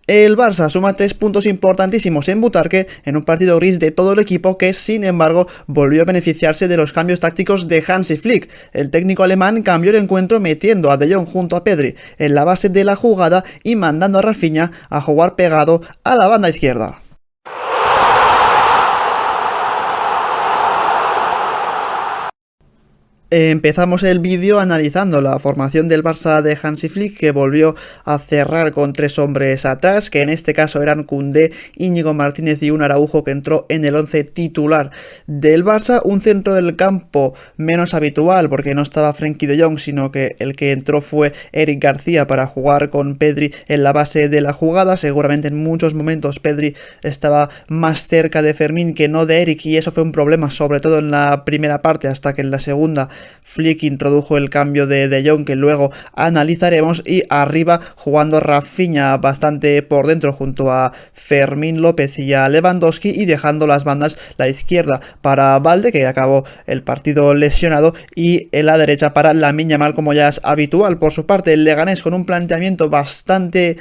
El Barça suma 3 puntos importantísimos en Butarque en un partido gris de todo el equipo que, sin embargo, volvió a beneficiarse de los cambios tácticos de Hansi Flick. El técnico alemán cambió el encuentro metiendo a De Jong junto a Pedri en la base de la jugada y mandando a Rafinha a jugar pegado a la banda izquierda. Empezamos el vídeo analizando la formación del Barça de Hansi Flick, que volvió a cerrar con 3 hombres atrás, que en este caso eran Koundé, Íñigo Martínez y un Araujo que entró en el 11 titular del Barça. Un centro del campo menos habitual porque no estaba Frenkie de Jong, sino que el que entró fue Eric García para jugar con Pedri en la base de la jugada. Seguramente en muchos momentos Pedri estaba más cerca de Fermín que no de Eric, y eso fue un problema sobre todo en la primera parte, hasta que en la segunda Flick introdujo el cambio de Jong, que luego analizaremos, y arriba jugando Rafinha bastante por dentro junto a Fermín López y a Lewandowski, y dejando las bandas la izquierda para Balde, que acabó el partido lesionado, y en la derecha para Lamine Yamal, como ya es habitual. Por su parte, el Leganés con un planteamiento bastante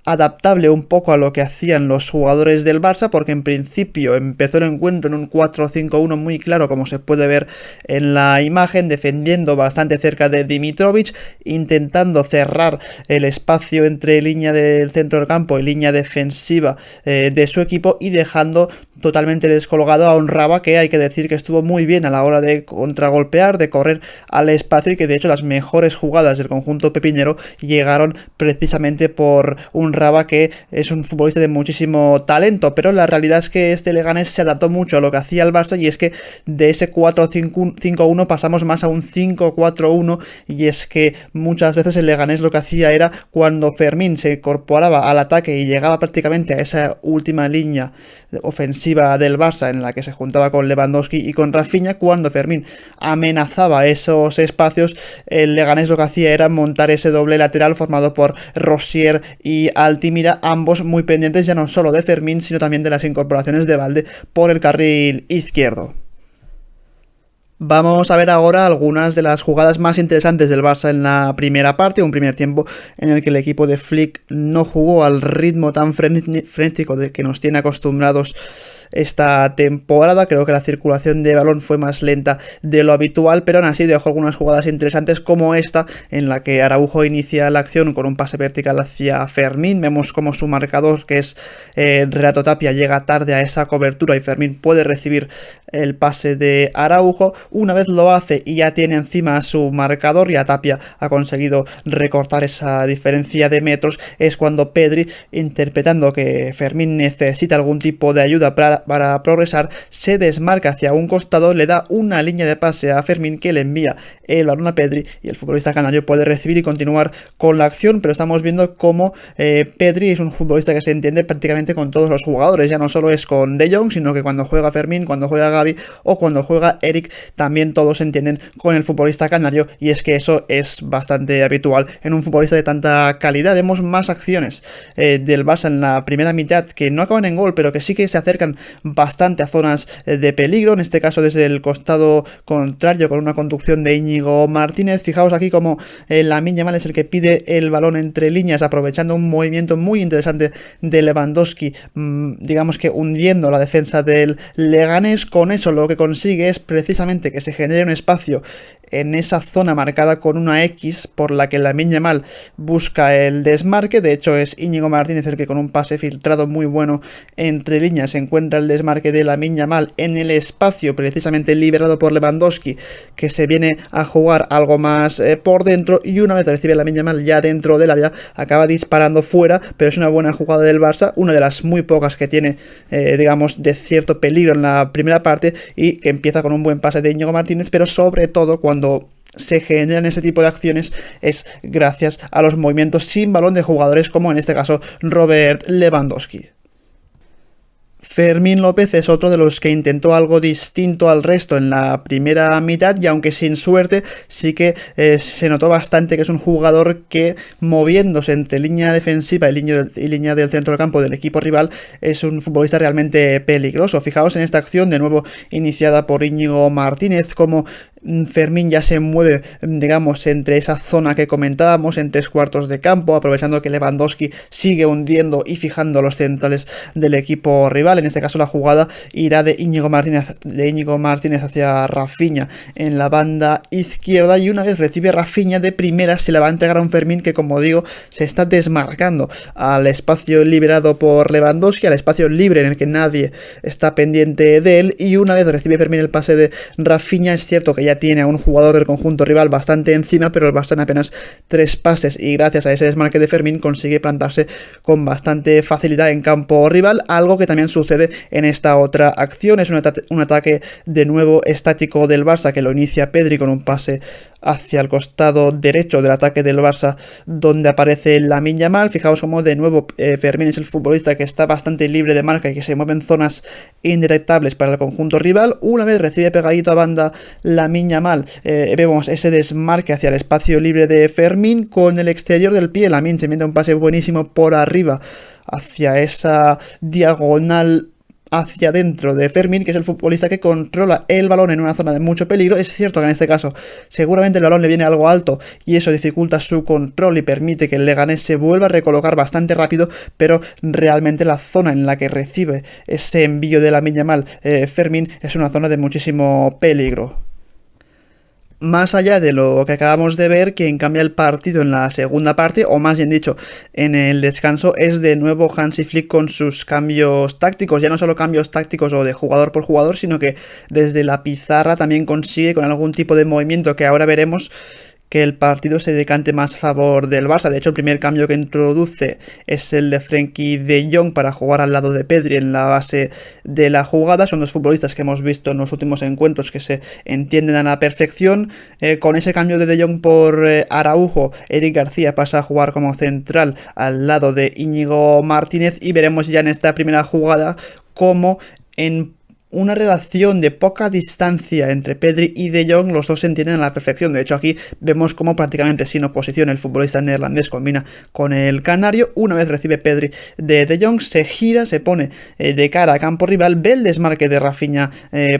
adaptable un poco a lo que hacían los jugadores del Barça, porque en principio empezó el encuentro en un 4-5-1 muy claro, como se puede ver en la imagen, defendiendo bastante cerca de Dimitrovic, intentando cerrar el espacio entre línea del centro del campo y línea defensiva de su equipo, y dejando totalmente descolgado a Honraba, que hay que decir que estuvo muy bien a la hora de contragolpear, de correr al espacio, y que de hecho las mejores jugadas del conjunto pepinero llegaron precisamente por Honraba, que es un futbolista de muchísimo talento. Pero la realidad es que este Leganés se adaptó mucho a lo que hacía el Barça, y es que de ese 4-5-1 pasamos más a un 5-4-1, y es que muchas veces el Leganés lo que hacía era, cuando Fermín se incorporaba al ataque y llegaba prácticamente a esa última línea ofensiva del Barça en la que se juntaba con Lewandowski y con Rafinha, cuando Fermín amenazaba esos espacios, el Leganés lo que hacía era montar ese doble lateral formado por Rosier y Altimira, ambos muy pendientes ya no solo de Fermín, sino también de las incorporaciones de Balde por el carril izquierdo. Vamos a ver ahora algunas de las jugadas más interesantes del Barça en la primera parte, un primer tiempo en el que el equipo de Flick no jugó al ritmo tan frenético de que nos tiene acostumbrados esta temporada. Creo que la circulación de balón fue más lenta de lo habitual, pero aún así dejó algunas jugadas interesantes, como esta en la que Araujo inicia la acción con un pase vertical hacia Fermín. Vemos como su marcador, que es Renato Tapia, llega tarde a esa cobertura y Fermín puede recibir el pase de Araujo. Una vez lo hace y ya tiene encima su marcador, ya Tapia ha conseguido recortar esa diferencia de metros, es cuando Pedri, interpretando que Fermín necesita algún tipo de ayuda para progresar, se desmarca hacia un costado, le da una línea de pase a Fermín, que le envía el balón a Pedri, y el futbolista canario puede recibir y continuar con la acción. Pero estamos viendo cómo Pedri es un futbolista que se entiende prácticamente con todos los jugadores, ya no solo es con De Jong, sino que cuando juega Fermín, cuando juega Gavi o cuando juega Eric, también todos se entienden con el futbolista canario, y es que eso es bastante habitual en un futbolista de tanta calidad. Vemos más acciones del Barça en la primera mitad que no acaban en gol, pero que sí que se acercan bastante a zonas de peligro, en este caso desde el costado contrario, con una conducción de Íñigo Martínez. Fijaos aquí como Lamine Yamal es el que pide el balón entre líneas, aprovechando un movimiento muy interesante de Lewandowski, digamos que hundiendo la defensa del Leganés. Con eso lo que consigue es precisamente que se genere un espacio en esa zona marcada con una X, por la que Lamine Yamal busca el desmarque. De hecho es Íñigo Martínez el que, con un pase filtrado muy bueno entre líneas, encuentra el desmarque de Lamine Yamal en el espacio precisamente liberado por Lewandowski, que se viene a jugar algo más por dentro, y una vez recibe Lamine Yamal ya dentro del área, acaba disparando fuera. Pero es una buena jugada del Barça, una de las muy pocas que tiene digamos de cierto peligro en la primera parte, y que empieza con un buen pase de Íñigo Martínez. Pero sobre todo cuando se generan ese tipo de acciones es gracias a los movimientos sin balón de jugadores como en este caso Robert Lewandowski. Fermín López es otro de los que intentó algo distinto al resto en la primera mitad y aunque sin suerte sí que se notó bastante que es un jugador que moviéndose entre línea defensiva y línea del centro del campo del equipo rival es un futbolista realmente peligroso. Fijaos en esta acción de nuevo iniciada por Íñigo Martínez, como Fermín ya se mueve, digamos, entre esa zona que comentábamos, en 3/4 de campo, aprovechando que Lewandowski sigue hundiendo y fijando los centrales del equipo rival. En este caso la jugada irá de Íñigo Martínez hacia Rafinha en la banda izquierda y una vez recibe Rafinha de primera se la va a entregar a un Fermín que, como digo, se está desmarcando al espacio liberado por Lewandowski, al espacio libre en el que nadie está pendiente de él, y una vez recibe Fermín el pase de Rafinha, es cierto que ya tiene a un jugador del conjunto rival bastante encima, pero el Barça en apenas 3 pases y gracias a ese desmarque de Fermín consigue plantarse con bastante facilidad en campo rival, algo que también sucede en esta otra acción. Es un ataque de nuevo estático del Barça que lo inicia Pedri con un pase hacia el costado derecho del ataque del Barça donde aparece Lamine Yamal. Fijaos como de nuevo Fermín es el futbolista que está bastante libre de marca y que se mueve en zonas indetectables para el conjunto rival. Una vez recibe pegadito a banda Lamine Yamal, vemos ese desmarque hacia el espacio libre de Fermín con el exterior del pie. Lamine se mete un pase buenísimo por arriba hacia esa diagonal hacia adentro de Fermín, que es el futbolista que controla el balón en una zona de mucho peligro. Es cierto que en este caso seguramente el balón le viene algo alto y eso dificulta su control y permite que el Leganés se vuelva a recolocar bastante rápido, pero realmente la zona en la que recibe ese envío de Lamine Yamal Fermín es una zona de muchísimo peligro. Más allá de lo que acabamos de ver, quien cambia el partido en la segunda parte, o más bien dicho, en el descanso, es de nuevo Hansi Flick con sus cambios tácticos. Ya no solo cambios tácticos o de jugador por jugador, sino que desde la pizarra también consigue con algún tipo de movimiento que ahora veremos que el partido se decante más a favor del Barça. De hecho, el primer cambio que introduce es el de Frenkie de Jong para jugar al lado de Pedri en la base de la jugada. Son dos futbolistas que hemos visto en los últimos encuentros que se entienden a la perfección. Con ese cambio de Jong por Araujo, Eric García pasa a jugar como central al lado de Íñigo Martínez y veremos ya en esta primera jugada cómo en una relación de poca distancia entre Pedri y De Jong, los dos se entienden a la perfección. De hecho, aquí vemos cómo prácticamente sin oposición el futbolista neerlandés combina con el canario. Una vez recibe Pedri de Jong, se gira, se pone de cara a campo rival, ve el desmarque de Rafinha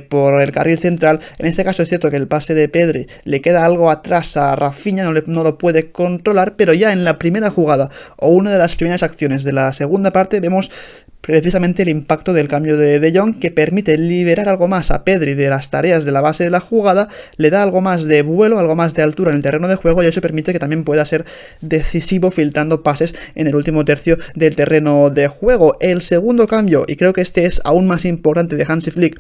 por el carril central. En este caso es cierto que el pase de Pedri le queda algo atrás a Rafinha, no lo puede controlar, pero ya en la primera jugada o una de las primeras acciones de la segunda parte vemos precisamente el impacto del cambio de Jong, que permite liberar algo más a Pedri de las tareas de la base de la jugada, le da algo más de vuelo, algo más de altura en el terreno de juego y eso permite que también pueda ser decisivo filtrando pases en el último tercio del terreno de juego. El segundo cambio, y creo que este es aún más importante de Hansi Flick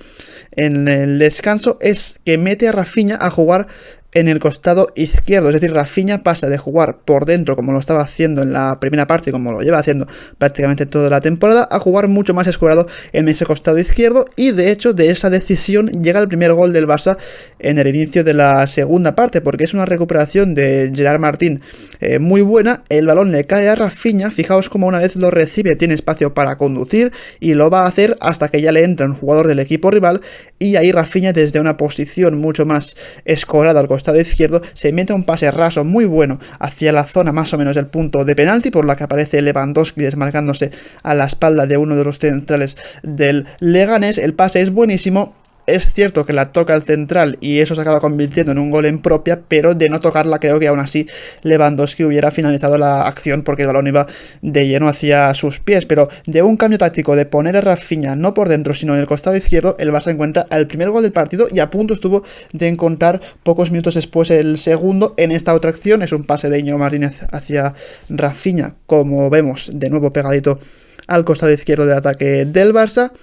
en el descanso, es que mete a Rafinha a jugar en el costado izquierdo, es decir, Rafinha pasa de jugar por dentro como lo estaba haciendo en la primera parte, como lo lleva haciendo prácticamente toda la temporada, a jugar mucho más escurado en ese costado izquierdo y de hecho de esa decisión llega el primer gol del Barça en el inicio de la segunda parte, porque es una recuperación de Gerard Martín muy buena, el balón le cae a Rafinha, fijaos como una vez lo recibe tiene espacio para conducir y lo va a hacer hasta que ya le entra un jugador del equipo rival y ahí Rafinha desde una posición mucho más escorada al costado izquierdo se mete un pase raso muy bueno hacia la zona más o menos del punto de penalti por la que aparece Lewandowski desmarcándose a la espalda de uno de los centrales del Leganés. El pase es buenísimo. Es cierto que la toca el central y eso se acaba convirtiendo en un gol en propia, pero de no tocarla creo que aún así Lewandowski hubiera finalizado la acción porque el balón iba de lleno hacia sus pies. Pero de un cambio táctico de poner a Rafinha no por dentro sino en el costado izquierdo, el Barça encuentra el primer gol del partido y a punto estuvo de encontrar pocos minutos después el segundo en esta otra acción. Es un pase de Íñigo Martínez hacia Rafinha, como vemos de nuevo pegadito al costado izquierdo del ataque del Barça.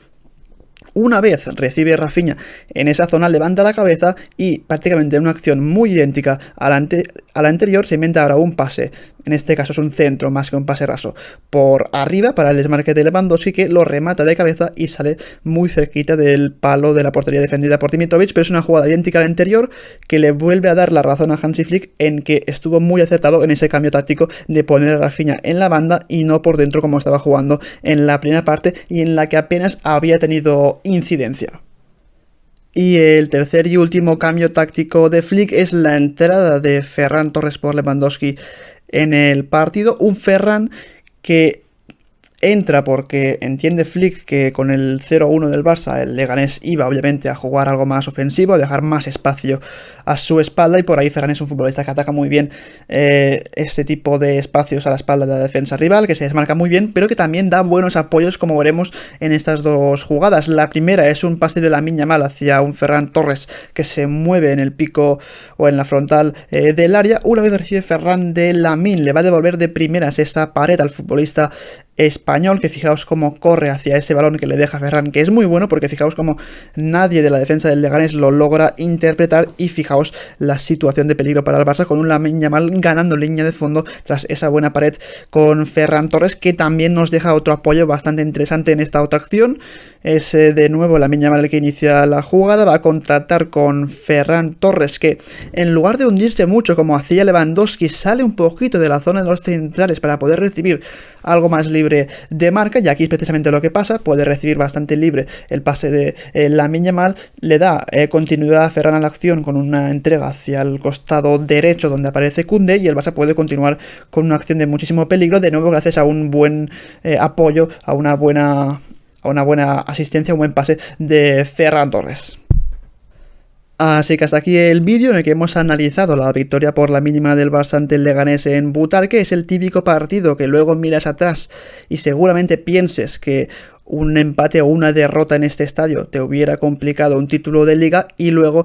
Una vez recibe Rafinha en esa zona, levanta la cabeza y prácticamente en una acción muy idéntica a la anterior se inventa ahora un pase en este caso es un centro más que un pase raso, por arriba para el desmarque de Lewandowski, que lo remata de cabeza y sale muy cerquita del palo de la portería defendida por Dimitrovic, pero es una jugada idéntica a la anterior que le vuelve a dar la razón a Hansi Flick en que estuvo muy acertado en ese cambio táctico de poner a Rafinha en la banda y no por dentro como estaba jugando en la primera parte y en la que apenas había tenido incidencia. Y el tercer y último cambio táctico de Flick es la entrada de Ferran Torres por Lewandowski en el partido. Un Ferran que entra porque entiende Flick que con el 0-1 del Barça el Leganés iba obviamente a jugar algo más ofensivo, a dejar más espacio a su espalda, y por ahí Ferran es un futbolista que ataca muy bien este tipo de espacios a la espalda de la defensa rival, que se desmarca muy bien, pero que también da buenos apoyos, como veremos en estas dos jugadas. La primera es un pase de Lamine Yamal hacia un Ferran Torres que se mueve en el pico o en la frontal del área. Una vez recibe Ferran de Lamine, le va a devolver de primeras esa pared al futbolista español, que fijaos cómo corre hacia ese balón que le deja Ferran, que es muy bueno porque fijaos cómo nadie de la defensa del Leganés lo logra interpretar, y fijaos la situación de peligro para el Barça con un Lamine Yamal ganando línea de fondo tras esa buena pared con Ferran Torres, que también nos deja otro apoyo bastante interesante en esta otra acción. Es de nuevo Lamine Yamal el que inicia la jugada, va a contactar con Ferran Torres, que en lugar de hundirse mucho como hacía Lewandowski, sale un poquito de la zona de los centrales para poder recibir algo más libre de marca, y aquí es precisamente lo que pasa. Puede recibir bastante libre el pase de Lamine Yamal, le da continuidad a Ferran a la acción con una entrega hacia el costado derecho donde aparece Koundé, y el Barça puede continuar con una acción de muchísimo peligro, de nuevo gracias a un buen apoyo, a una buena asistencia, un buen pase de Ferran Torres. Así que hasta aquí el vídeo en el que hemos analizado la victoria por la mínima del Barça ante el Leganés en Butarque. Es el típico partido que luego miras atrás y seguramente pienses que un empate o una derrota en este estadio te hubiera complicado un título de liga, y luego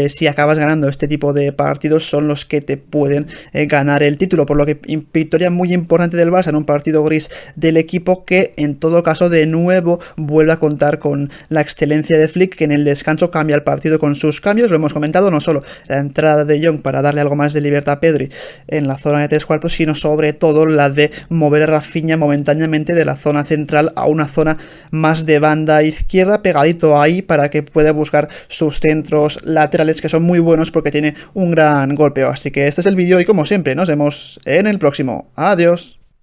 si acabas ganando este tipo de partidos son los que te pueden ganar el título, por lo que victoria muy importante del Barça en un partido gris del equipo, que en todo caso de nuevo vuelve a contar con la excelencia de Flick, que en el descanso cambia el partido con sus cambios. Lo hemos comentado, no solo la entrada de Jong para darle algo más de libertad a Pedri en la zona de 3/4, sino sobre todo la de mover a Rafinha momentáneamente de la zona central a una zona más de banda izquierda, pegadito ahí, para que pueda buscar sus centros laterales, que son muy buenos porque tiene un gran golpeo. Así que este es el vídeo y como siempre nos vemos en el próximo. Adiós.